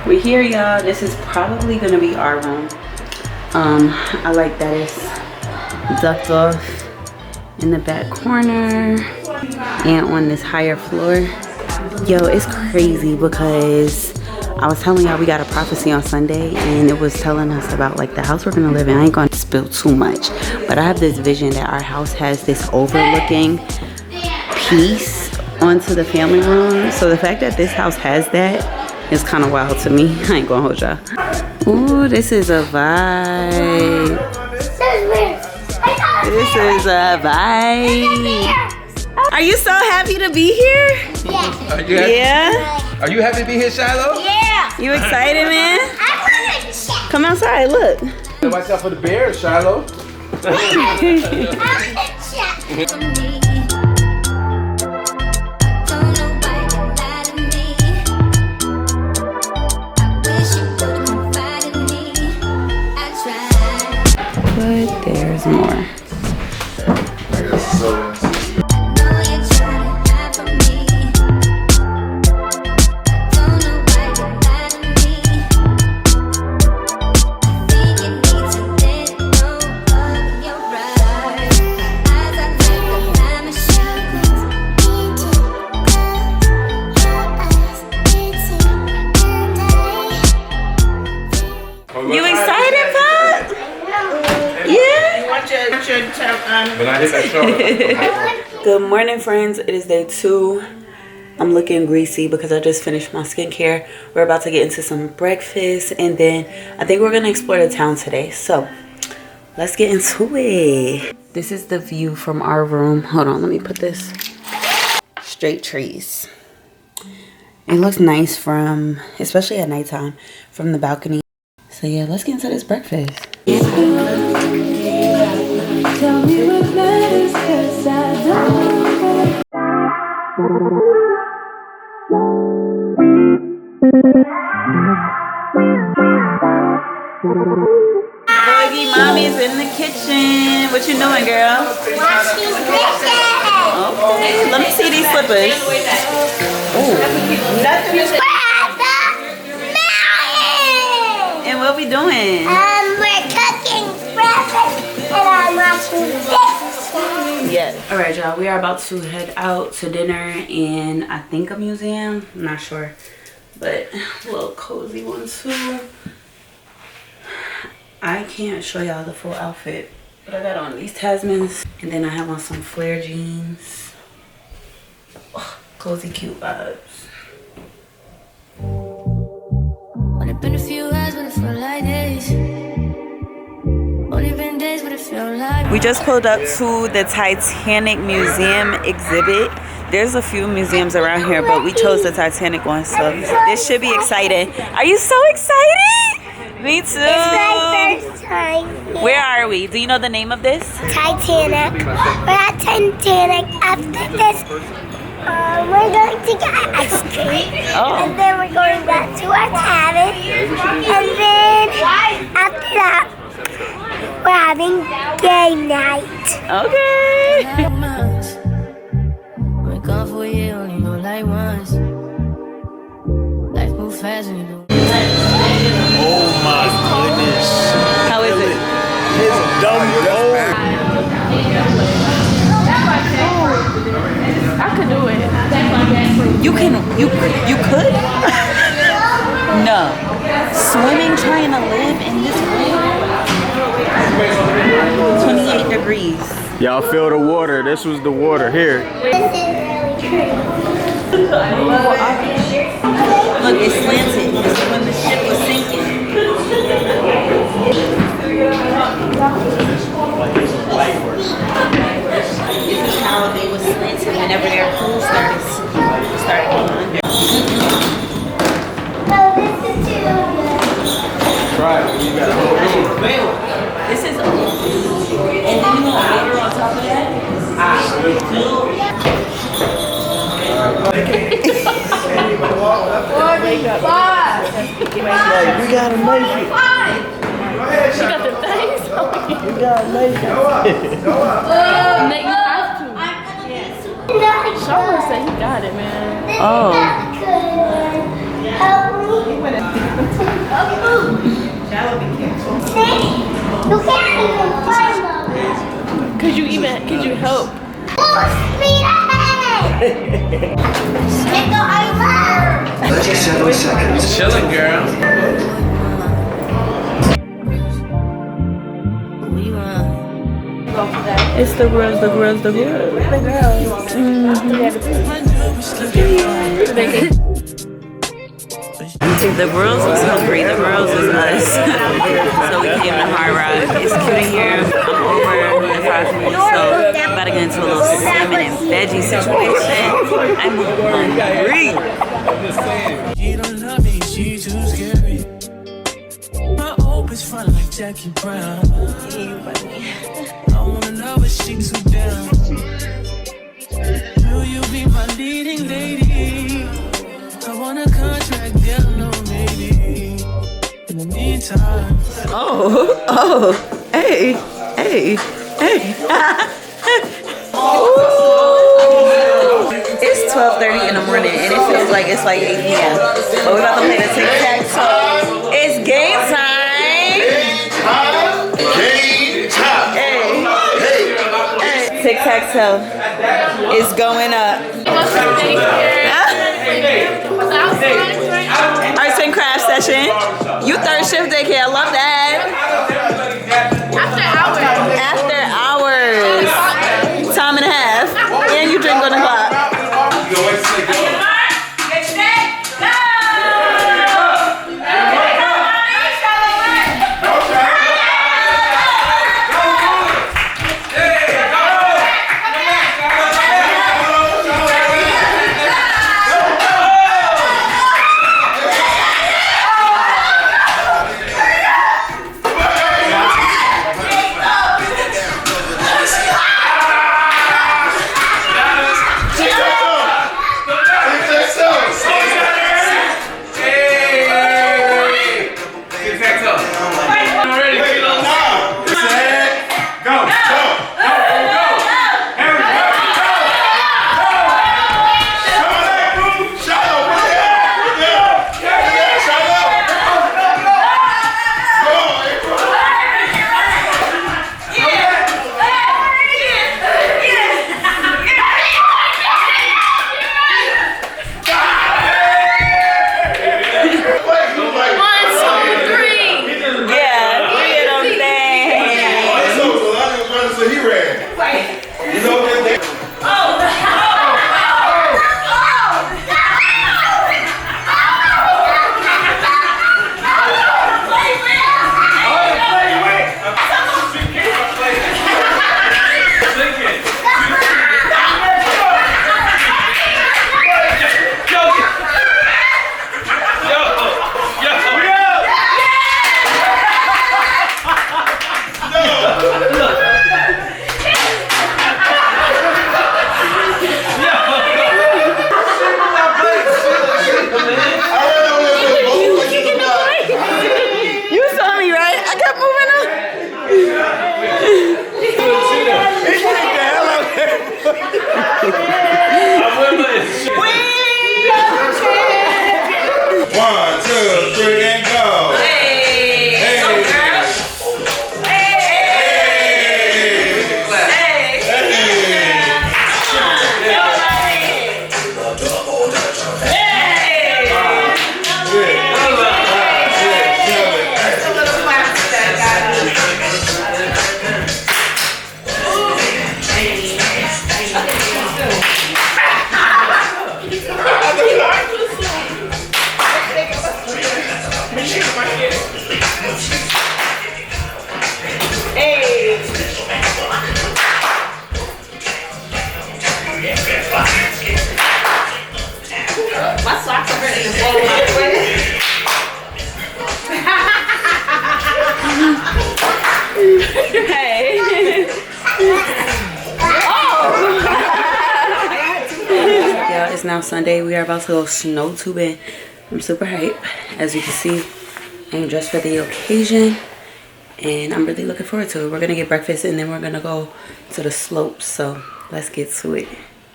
We're here, y'all. This is probably gonna be our room. I like that it's ducked off in the back corner and on this higher floor. Yo, it's crazy because I was telling y'all we got a prophecy on Sunday and it was telling us about like the house we're gonna live in. I ain't gonna spill too much, but I have this vision that our house has this overlooking piece onto the family room. So the fact that this house has that is kind of wild to me. I ain't gonna hold y'all. Ooh, this is a vibe. This is a vibe. Are you so happy to be here? Yeah. Are you happy to be here, Shiloh? Yeah. You excited, man? I want to check. Come outside, look. Watch out for the bears, Shiloh. I want to check. But there's more. You excited, Pop? Yeah? When I hit that shoulder. Good morning, friends. It is day 2. I'm looking greasy because I just finished my skincare. We're about to get into some breakfast and then I think we're gonna explore the town today. So let's get into it. This is the view from our room. Hold on, let me put this. Straight trees. It looks nice from, especially at nighttime, from the balcony. So yeah, let's get into this breakfast. Tell me what matters, 'cause I don't. Boogie Mommy's in the kitchen. What you doing, girl? Washing dishes. Okay, let me see these slippers. Ooh. Nothing is. And what we doing? We're cooking breakfast and I'm washing dishes. Yes. All right, y'all. We are about to head out to dinner in, I think, a museum. I'm not sure, but a little cozy one too. I can't show y'all the full outfit, but I got on these Tasmans and then I have on some flare jeans. Oh, cozy, cute vibes. Only been a few hours, but it felt like days. Only been days, but it felt like. We just pulled up to the Titanic Museum exhibit. There's a few museums around here, but we chose the Titanic one, so this should be exciting. Are you so excited? Me too. It's my first time here. Where are we? Do you know the name of this? Titanic. We're at Titanic. After this, we're going to get ice cream. Oh. And then we're going back to our cabin. And then after that, we're having game night. Okay. We're gone for a year, only know like once. Life moves fast when you do. Oh my goodness. How is it? It's dumb gold. I could do it. You could? No. Swimming, trying to live in this room? 28 degrees. Y'all feel the water. This was the water here. Look, it's slanted. This is when the ship was sinking. This is how they was slanted whenever their pool started going under. Try it. You got a whole room. This is old. And then you want water on top of that? You gotta make it. She got the things. You gotta make it. Make you have to. Sean said he got it, man. Oh. You can't even find them. Could you help? Speed ahead! Get the island! 37 seconds. Chilling, girl. It's the girls. The girls. The girls was hungry. The girls was us. So we came to Hard Rock. It's cute in here. I'm over the 5 minutes, so I'm about to get into a little salmon and veggie situation. I'm hungry. She don't love me, she too scary. My hope is fun like Jackie Brown. I wanna love her, she too down. Will you be my leading lady? I want a contract, girl, no maybe. In the meantime. Oh, hey. It's 12:30 in the morning and it feels like it's like 8 p.m. But we're about to play the tic-tac-toe. It's game time. Game time. Hey. Tic-tac-toe is going up. Arts and craft session. You third shift daycare. I love that. After hours. Time and a half. And you drink on the clock. Hey. Y'all, it's now Sunday. We are about to go snow tubing. I'm super hyped. As you can see, I'm dressed for the occasion. And I'm really looking forward to it. We're going to get breakfast and then we're going to go to the slopes. So let's get to it.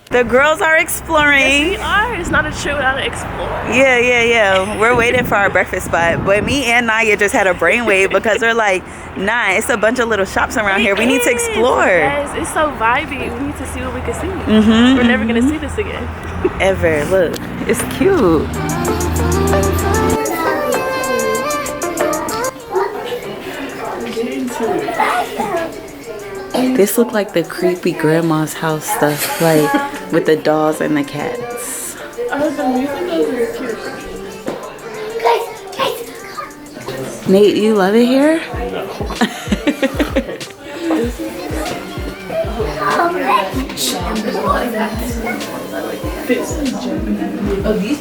The girls are exploring. Yes, we are. It's not a trip without an explore. Yeah. We're waiting for our breakfast spot. But me and Naya just had a brainwave because we're like, nah, it's a bunch of little shops around here. We need to explore. Yes, it's so vibey. We need to see what we can see. We're never going to see this again. Ever. Look, it's cute. This looked like the creepy grandma's house stuff, like with the dolls and the cats. Nate, you love it here?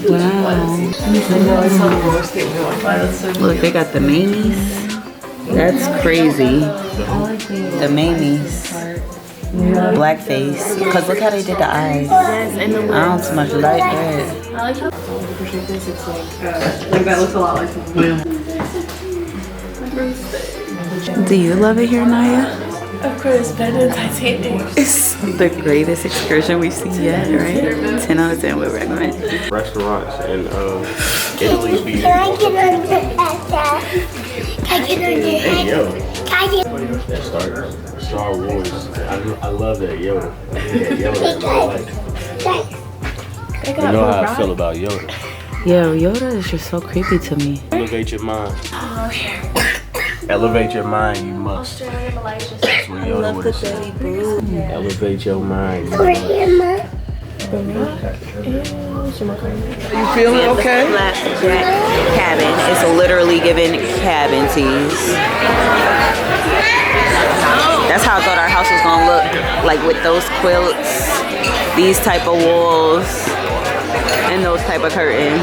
Wow. Look, they got the Mamies. That's crazy. The Mamies. Blackface. Because look how they did the eyes. Yes, and the I don't too much like that. I like how like that looks a lot like Do you love it here, Naya? Of course, better than Titanic. It's the greatest excursion we've seen yet, right? 10 out of 10 would recommend. Restaurants in Italy be. Can I get under that? Can I get under that? Hey, yo. Can I get That Star Wars. I love that Yoda. That Yoda in my life. You know how I feel about Yoda. Yo, Yoda is just so creepy to me. Elevate your mind. Elevate your mind, you must. That's what Yoda would have said. Elevate your mind. You must. You feeling okay? Flapjack cabin. It's literally giving cabin teas. That's how I thought our house was gonna look, like with those quilts, these type of walls, and those type of curtains.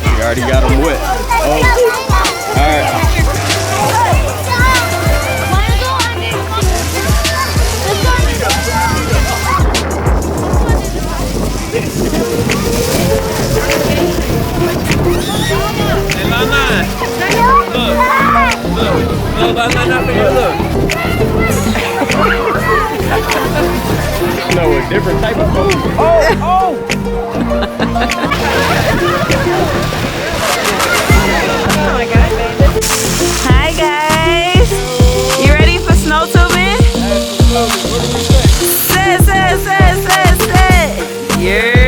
You already got them wet. Oh, all right. No, a different type of food. Oh! Hi guys, you ready for snow tubing? Sit. Yeah.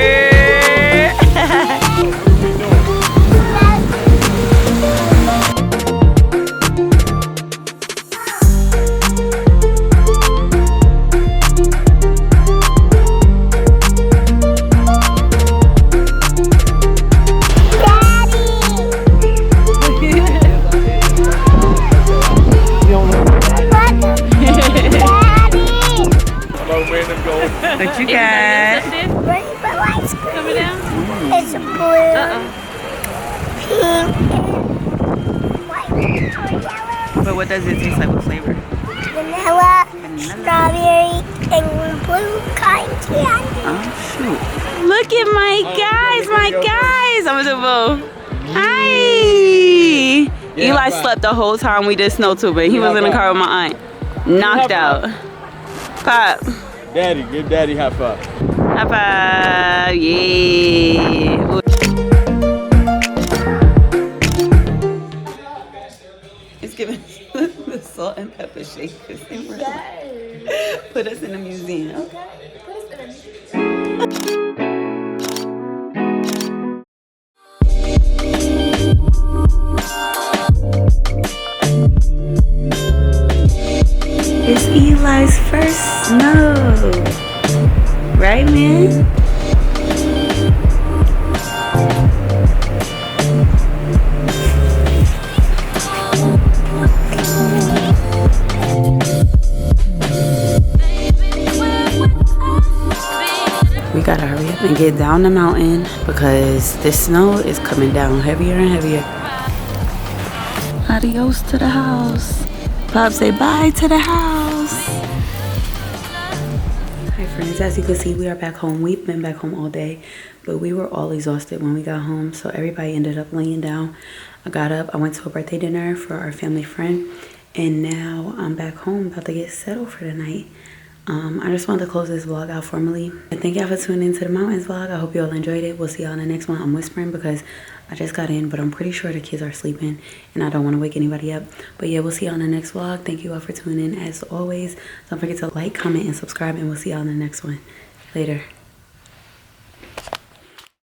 What you got? Coming down? It's blue, pink, and white. But what does it taste like? What flavor? Vanilla, strawberry, and blue cotton candy. Oh shoot. Look at my guys. I'm gonna do Hi. Eli slept the whole time we did snow tubing. He was in the car with my aunt. Knocked out. Pop. Daddy, give Daddy high five. High five. Yeah. It's giving the salt and pepper shake. Put us in a museum. Okay. It's Eli's first snow. Right, man? We We gotta hurry up and get down the mountain because this snow is coming down heavier and heavier. Adios to the house. Pop, say bye to the house. Hi friends, as you can see, we are back home. We've been back home all day, but we were all exhausted when we got home, so everybody ended up laying down. I got up, I went to a birthday dinner for our family friend, and now I'm back home about to get settled for the night. I just wanted to close this vlog out formally. And thank y'all for tuning into the mountains vlog. I hope you all enjoyed it. We'll see y'all in the next one. I'm whispering because I just got in, but I'm pretty sure the kids are sleeping and I don't want to wake anybody up. But yeah, we'll see y'all in the next vlog. Thank you all for tuning in as always. Don't forget to like, comment, and subscribe, and we'll see y'all in the next one. Later.